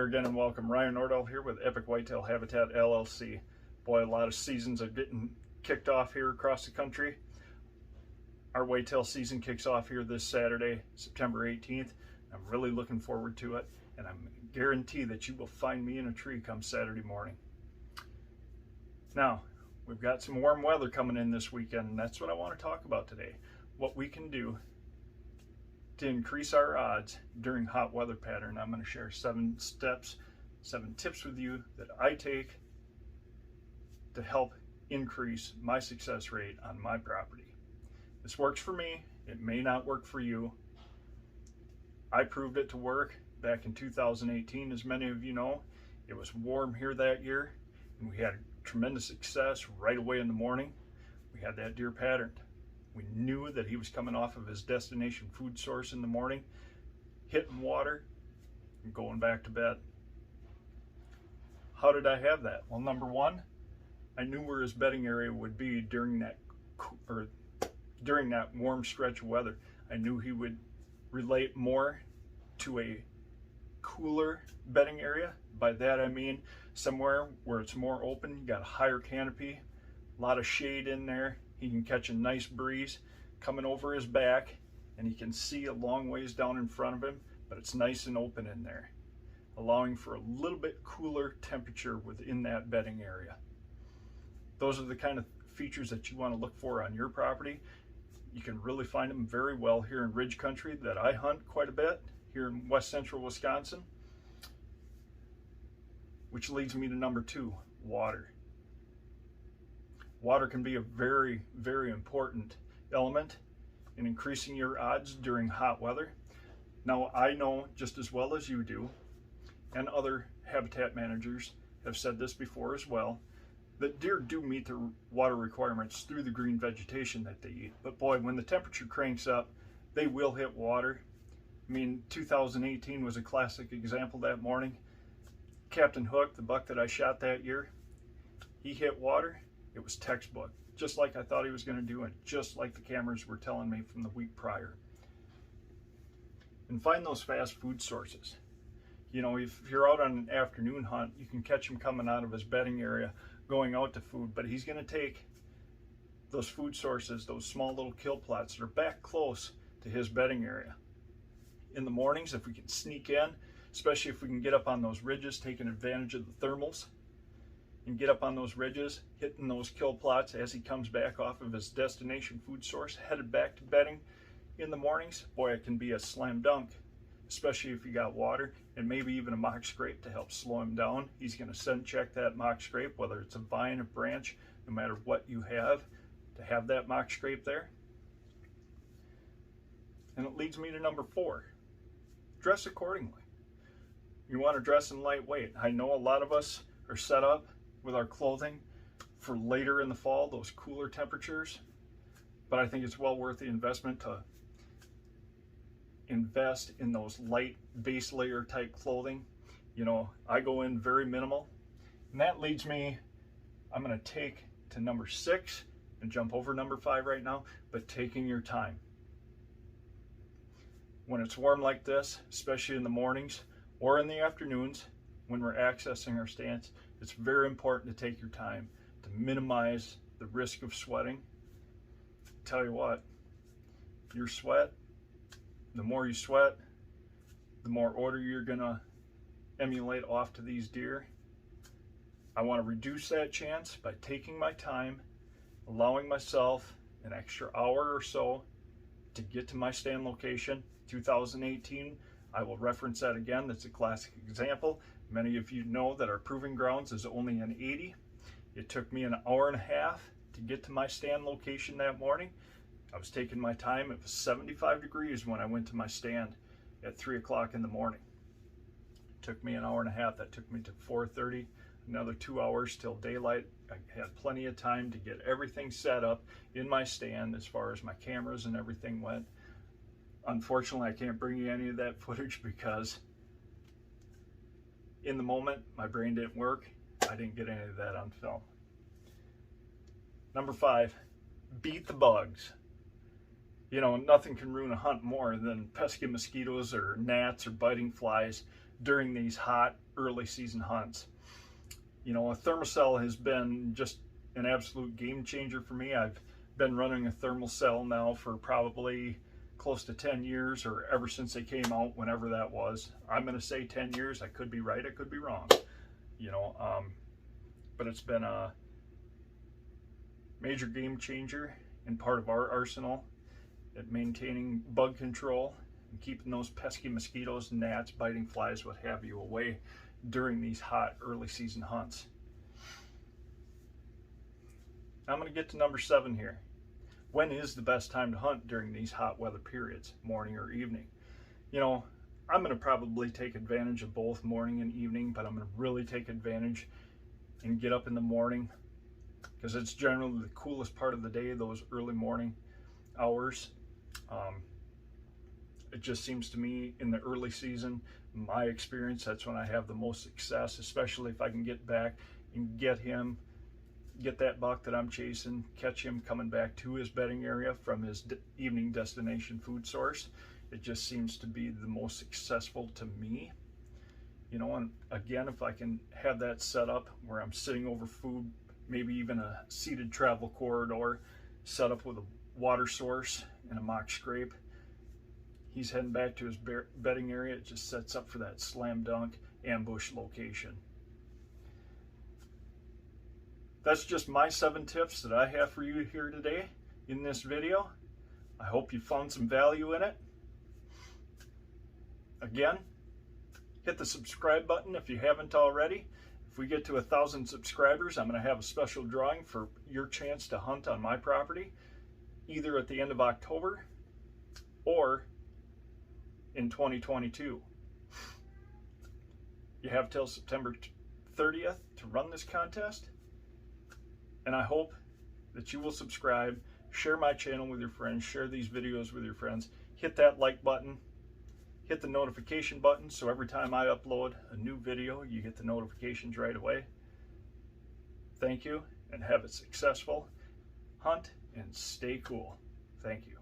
there again and welcome. Ryan Nordahl here with Epic Whitetail Habitat LLC. Boy, a lot of seasons are getting kicked off here across the country. Our whitetail season kicks off here this Saturday, September 18th. I'm really looking forward to it, and I guarantee that you will find me in a tree come Saturday morning. Now, we've got some warm weather coming in this weekend, and that's what I want to talk about today. What we can do to increase our odds during hot weather pattern. I'm going to share 7 tips with you that I take to help increase my success rate on my property. This works for me. It may not work for you. I proved it to work back in 2018. As many of you know, it was warm here that year, and we had tremendous success right away in the morning. We had that deer patterned. We knew that he was coming off of his destination food source in the morning, hitting water, and going back to bed. How did I have that? Well, number one, I knew where his bedding area would be during that warm stretch of weather. I knew he would relate more to a cooler bedding area. By that I mean somewhere where it's more open, you got a higher canopy, a lot of shade in there. He can catch a nice breeze coming over his back, and he can see a long ways down in front of him, but it's nice and open in there, allowing for a little bit cooler temperature within that bedding area. Those are the kind of features that you want to look for on your property. You can really find them very well here in Ridge Country that I hunt quite a bit here in west central Wisconsin. Which leads me to number 2, water. Water can be a very, very important element in increasing your odds during hot weather. Now, I know just as well as you do, and other habitat managers have said this before as well, that deer do meet the water requirements through the green vegetation that they eat. But boy, when the temperature cranks up, they will hit water. I mean, 2018 was a classic example that morning. Captain Hook, the buck that I shot that year, he hit water. It was textbook, just like I thought he was going to do, and just like the cameras were telling me from the week prior. And find those fast food sources. You know, if you're out on an afternoon hunt, you can catch him coming out of his bedding area, going out to food, but he's going to take those food sources, those small little kill plots that are back close to his bedding area. In the mornings, if we can sneak in, especially if we can get up on those ridges, taking advantage of the thermals, and get up on those ridges, hitting those kill plots as he comes back off of his destination food source, headed back to bedding in the mornings, boy, it can be a slam dunk, especially if you got water and maybe even a mock scrape to help slow him down. He's going to scent check that mock scrape, whether it's a vine, a branch, no matter what you have, to have that mock scrape there. And it leads me to number 4, dress accordingly. You want to dress in lightweight. I know a lot of us are set up with our clothing for later in the fall, those cooler temperatures, but I think it's well worth the investment to invest in those light base layer type clothing. You know, I go in very minimal, and that leads me, I'm going to take to number 6 and jump over number 5 right now, but taking your time. When it's warm like this, especially in the mornings or in the afternoons when we're accessing our stands, it's very important to take your time to minimize the risk of sweating. Tell you what, your sweat, the more you sweat, the more odor you're gonna emulate off to these deer. I want to reduce that chance by taking my time, allowing myself an extra hour or so to get to my stand location. 2018, I will reference that again. That's a classic example. Many of you know that our proving grounds is only an 80. It took me an hour and a half to get to my stand location that morning. I was taking my time. It was 75 degrees when I went to my stand at 3 o'clock in the morning. It took me an hour and a half. That took me to 4:30, another 2 hours till daylight. I had plenty of time to get everything set up in my stand as far as my cameras and everything went. Unfortunately, I can't bring you any of that footage because in the moment, my brain didn't work. I didn't get any of that on film. Number 5, beat the bugs. You know, nothing can ruin a hunt more than pesky mosquitoes or gnats or biting flies. during these hot early season hunts. You know, a thermocell has been just an absolute game changer for me. I've been running a thermocell now for probably close to 10 years, or ever since they came out, whenever that was. I'm going to say 10 years. I could be right, I could be wrong. You know, but it's been a major game changer in part of our arsenal at maintaining bug control and keeping those pesky mosquitoes, gnats, biting flies, what have you, away during these hot early season hunts. I'm going to get to number 7 here. When is the best time to hunt during these hot weather periods, morning or evening? You know, I'm going to probably take advantage of both morning and evening, but I'm going to really take advantage and get up in the morning, because it's generally the coolest part of the day, those early morning hours. It just seems to me in the early season, my experience, that's when I have the most success, especially if I can get back and get that buck that I'm chasing, catch him coming back to his bedding area from his evening destination food source. It just seems to be the most successful to me. You know, and again, if I can have that set up where I'm sitting over food, maybe even a seated travel corridor set up with a water source and a mock scrape, he's heading back to his bedding area. It just sets up for that slam dunk ambush location. That's just my 7 tips that I have for you here today in this video. I hope you found some value in it. Again, hit the subscribe button if you haven't already. If we get to 1,000 subscribers, I'm going to have a special drawing for your chance to hunt on my property, either at the end of October or in 2022. You have till September 30th to run this contest, and I hope that you will subscribe, share my channel with your friends, share these videos with your friends, hit that like button, hit the notification button so every time I upload a new video, you get the notifications right away. Thank you, and have a successful hunt and stay cool. Thank you.